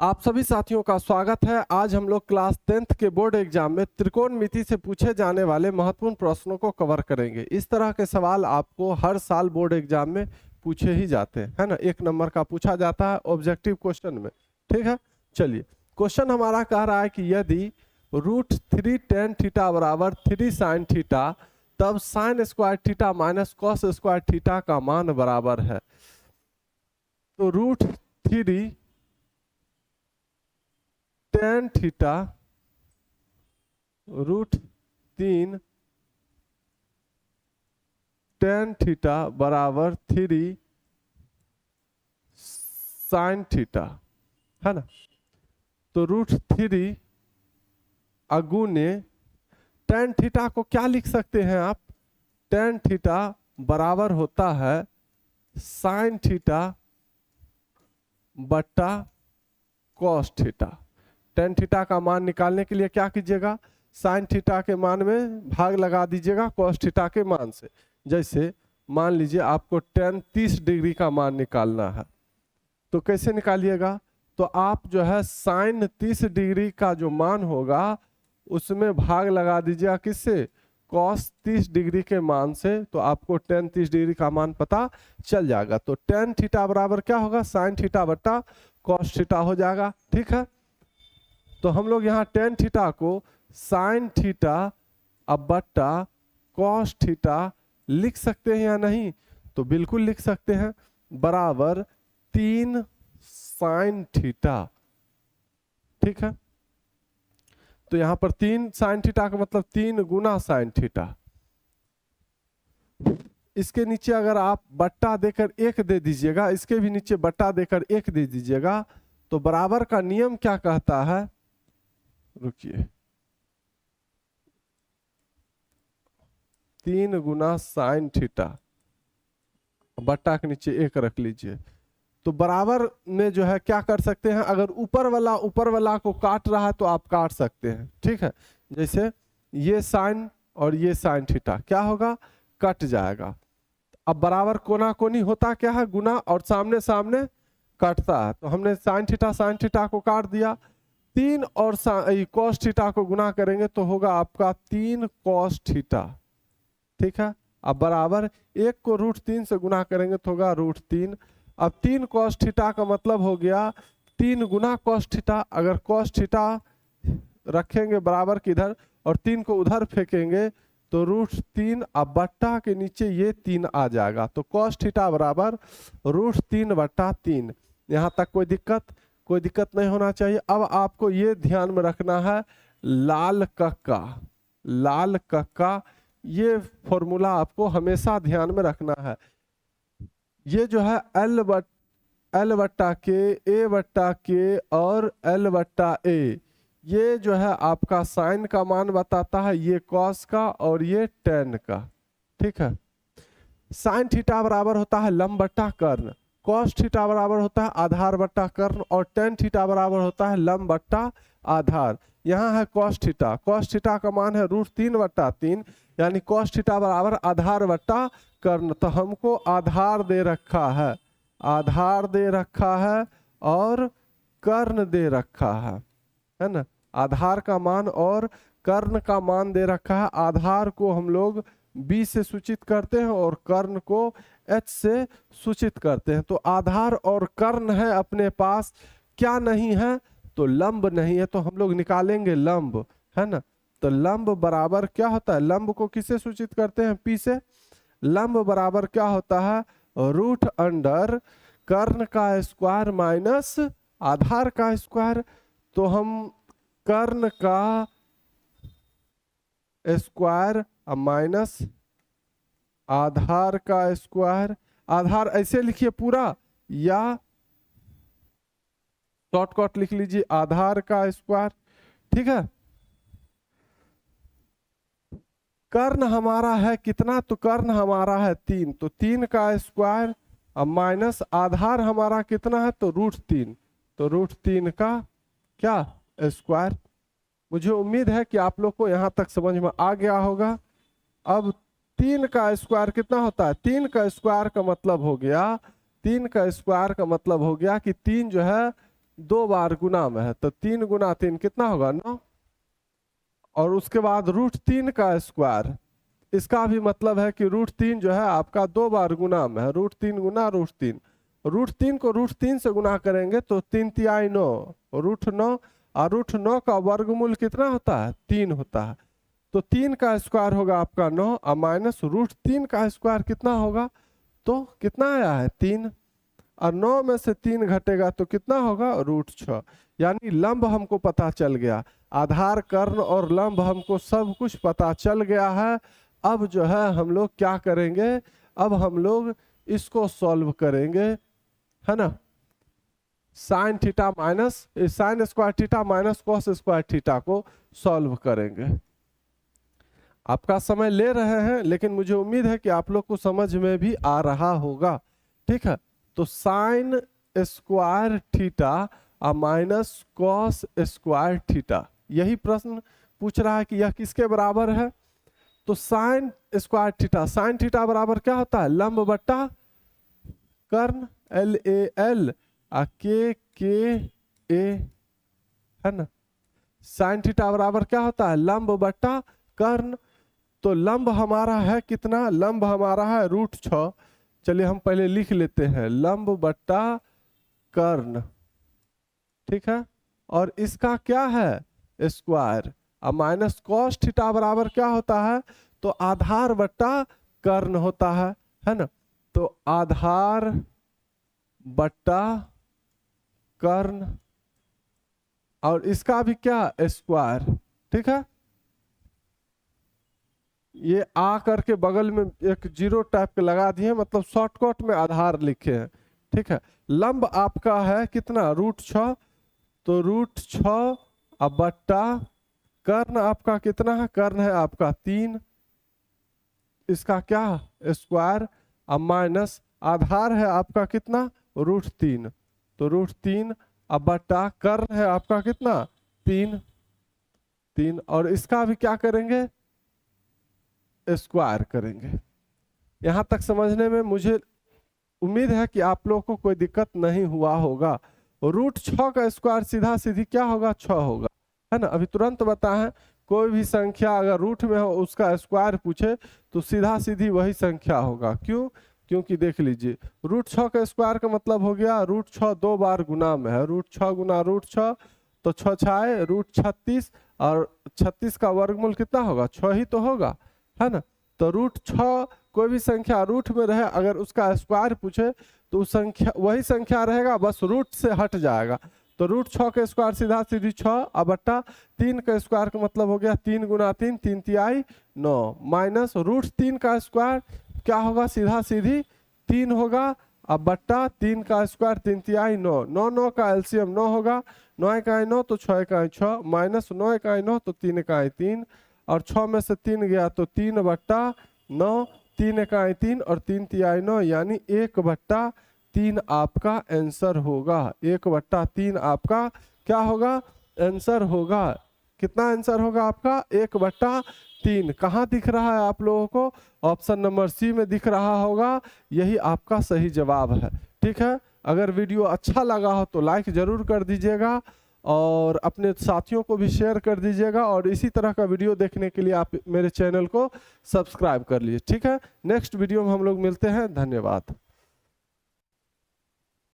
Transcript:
आप सभी साथियों का स्वागत है। आज हम लोग क्लास 10th के बोर्ड एग्जाम में त्रिकोणमिति से पूछे जाने वाले महत्वपूर्ण प्रश्नों को कवर करेंगे। इस तरह के सवाल आपको हर साल बोर्ड एग्जाम में पूछे ही जाते हैं, है ना। 1 नंबर का पूछा जाता है ऑब्जेक्टिव क्वेश्चन में, ठीक है। चलिए, क्वेश्चन हमारा कह रहा है कि यदि √3 tan थीटा बराबर 3 sin थीटा, तब sin square theta minus cos square theta का मान बराबर है। तो √3 tan थीटा √3 tan थीटा बराबर 3 sin थीटा, है ना। तो √3 अगुने tan थीटा को क्या लिख सकते हैं आप? tan थीटा बराबर होता है sin थीटा बट्टा cos थीटा। tan थीटा का मान निकालने के लिए क्या कीजिएगा? sin थीटा के मान में भाग लगा दीजिएगा cos थीटा के मान से। जैसे मान लीजिए आपको tan 30 डिग्री का मान निकालना है, तो कैसे निकालिएगा? तो आप जो है sin 30 डिग्री का जो मान होगा उसमें भाग लगा दीजिएगा किससे? cos 30 डिग्री के मान से। तो आपको tan 30 डिग्री का मान पता चल जाएगा। तो tan थीटा बराबर क्या होगा? sin थीटा बट्टा cos थीटा हो जाएगा, ठीक है। तो हम लोग यहाँ tan थीटा को sin थीटा अब बट्टा cos थीटा लिख सकते हैं या नहीं? तो बिल्कुल लिख सकते हैं, बराबर 3 sin थीटा, ठीक है। तो यहाँ पर 3 sin थीटा का मतलब 3 गुना sin थीटा। इसके नीचे अगर आप बट्टा देकर 1 दे दीजिएगा, इसके भी नीचे बट्टा देकर 1 दे दीजिएगा, तो बराबर का नियम क्या कहता है? रुकिए, 3 गुना sin थीटा बट्टा के नीचे 1 रख लीजिए। तो बराबर में जो है क्या कर सकते हैं? अगर ऊपर वाला को काट रहा है तो आप काट सकते हैं, ठीक है। जैसे ये sin और ये sin थीटा क्या होगा? कट जाएगा। अब बराबर कोना कोनी होता क्या है? गुना, और सामने सामने कटता है। तो हमने sin थीटा को काट दिया। 3 और cos थीटा को गुना करेंगे तो होगा आपका 3 cos थीटा, ठीक है। अब बराबर 1 को √3 से गुना करेंगे तो होगा √3। अब 3 cos थीटा का मतलब हो गया 3 गुना cos थीटा। अगर cos थीटा रखेंगे बराबर किधर और 3 को उधर फेंकेंगे तो √3, अब बट्टा के नीचे ये 3 आ जाएगा। तो cos थीटा बराबर √3 बट्टा 3। यहाँ तक कोई दिक्कत नहीं होना चाहिए। अब आपको ये ध्यान में रखना है, लाल कक्का ये फॉर्मूला आपको हमेशा ध्यान में रखना है। ये जो है L बट्टा के, A बट्टा के और L बट्टा A, ये जो है आपका साइन का मान बताता है, ये cos का और ये tan का, ठीक है। साइन थीटा बराबर होता है लंब बट्टा कर्ण, cos थीटा बराबर होता है आधार बट्टा कर्ण, और tan थीटा बराबर होता है लंब बट्टा आधार। यहाँ है cos थीटा का मान है √3 बट्टा 3, यानी cos थीटा बराबर आधार बट्टा कर्ण। तो हमको आधार दे रखा है और कर्ण दे रखा है ना। आधार का मान और कर्ण का मान दे रखा है। आधार को हम लोग B से सूचित करते हैं और कर्ण को H से सूचित करते हैं। तो आधार और कर्ण है अपने पास, क्या नहीं है? तो लंब नहीं है। तो हम लोग निकालेंगे लंब, है ना। तो लंब बराबर क्या होता है? लंब को किससे सूचित करते हैं? P से। लंब बराबर क्या होता है? √अंडर कर्ण का स्क्वायर माइनस आधार का स्क्वायर। तो हम कर्ण का स्क्वायर माइनस आधार का स्क्वायर, आधार ऐसे लिखिए पूरा या शॉर्टकट लिख लीजिए आधार का स्क्वायर, ठीक है। कर्ण हमारा है कितना? तो कर्ण हमारा है 3, तो 3 का स्क्वायर अब माइनस आधार हमारा कितना है? तो √3, तो √3 का क्या स्क्वायर। मुझे उम्मीद है कि आप लोग को यहाँ तक समझ में आ गया होगा। अब 3 का स्क्वायर कितना होता है? 3 का स्क्वायर का मतलब हो गया 3 का स्क्वायर का मतलब हो गया कि 3 जो है 2 बार गुना में है, तो 3 गुना 3 कितना होगा 9, और उसके बाद √3 का स्क्वायर, इसका भी मतलब है कि √3 जो है आपका 2 बार गुना में है, √3 गुना √3, √3 को √3 से गुना करेंगे तो 3 तिहाई 9, √9, और √9 का वर्गमूल कितना होता है 3 होता है, तो 3 का स्क्वायर होगा आपका 9, और माइनस √3 का स्क्वायर कितना होगा, तो कितना आया है 3, और 9 में से 3 घटेगा तो कितना होगा √6। यानी लंब हमको पता चल गया, आधार कर्ण और लंब हमको सब कुछ पता चल गया है। अब जो है हम लोग क्या करेंगे, अब हम लोग इसको सॉल्व करेंगे, है ना, sine theta minus sine square theta minus cos square theta को सॉल्व करेंगे। आपका समय ले रहे हैं, लेकिन मुझे उम्मीद है कि आप लोग को समझ में भी आ रहा होगा, ठीक है। तो साइन स्क्वायर थीटा और माइनस कॉस स्क्वायर थीटा, यही प्रश्न पूछ रहा है कि यह किसके बराबर है। तो sine square theta, sine theta बराबर क्या होता है लंब बट्टा कर्ण, LAL KA, है ना। साइन थीटा बराबर क्या होता है लंब बट्टा कर्ण, तो लंब हमारा है कितना, लंब हमारा है √6, चलिए हम पहले लिख लेते हैं लंब बट्टा कर्ण, ठीक है, और इसका क्या है स्क्वायर, और माइनस कॉस थीटा बराबर क्या होता है, तो आधार बट्टा कर्ण होता है ना। तो आधार बट्टा कर्ण, और इसका भी क्या स्क्वायर, ठीक है। ये आ करके बगल में एक 0 टाइप के लगा दिए, मतलब शॉर्टकट में आधार लिखे हैं, ठीक है। लंब आपका है कितना √6, तो √6 अब बट्टा कर्ण आपका कितना है, कर्ण है आपका 3, इसका क्या स्क्वायर, अब माइनस आधार है आपका कितना √3, तो √3 अब बट्टा कर्ण है आपका कितना 3, और इसका भी क्या करेंगे स्क्वायर करेंगे। यहां तक समझने में मुझे उम्मीद है कि आप लोगों को कोई दिक्कत नहीं हुआ होगा। √6 का स्क्वायर सीधा सीधी क्या होगा 6 होगा, है ना। अभी तुरंत बताएं, कोई भी संख्या अगर रूट में हो उसका स्क्वायर पूछे तो सीधा सीधी वही संख्या होगा। क्यों, क्योंकि देख लीजिए √6 का स्क्वायर का मतलब हो गया √6 2 बार गुना में है, √6 गुना √6, तो 6 6 √36, और 36 का वर्गमूल कितना होगा 6 ही तो होगा, है ना। तो √6 कोई भी संख्या रूट में रहे अगर उसका स्क्वायर पूछे तो उस संख्या वही संख्या रहेगा, बस रूट से हट जाएगा। तो √6 का स्क्वायर सीधा सीधी 6 अब बट्टा 3 का स्क्वायर का मतलब हो गया 3 गुना 3 3 तिहाई 9, माइनस √3 का स्क्वायर क्या होगा सीधा सीधी 3 होगा, अब बट्टा 3 का स्क्वायर 3 तिहाई 9, 9 9 का एलसीएम 9 होगा, 9 इकाई 9 तो 6 इकाई 6, माइनस 9 इकाई 9 तो 3 इकाई 3, और 6 में से 3 गया तो 3 बट्टा 9, 3 इकाई 3 और 3 तिहाई 9, यानी 1 बट्टा 3 आपका आंसर होगा। 1 बट्टा 3 आपका क्या होगा आंसर होगा। कितना आंसर होगा आपका 1 बट्टा 3। कहाँ दिख रहा है आप लोगों को, ऑप्शन नंबर सी में दिख रहा होगा, यही आपका सही जवाब है। ठीक है, अगर वीडियो अच्छा लगा हो तो लाइक जरूर कर दीजिएगा और अपने साथियों को भी शेयर कर दीजिएगा, और इसी तरह का वीडियो देखने के लिए आप मेरे चैनल को सब्सक्राइब कर लीजिए। ठीक है, नेक्स्ट वीडियो में हम लोग मिलते हैं। धन्यवाद।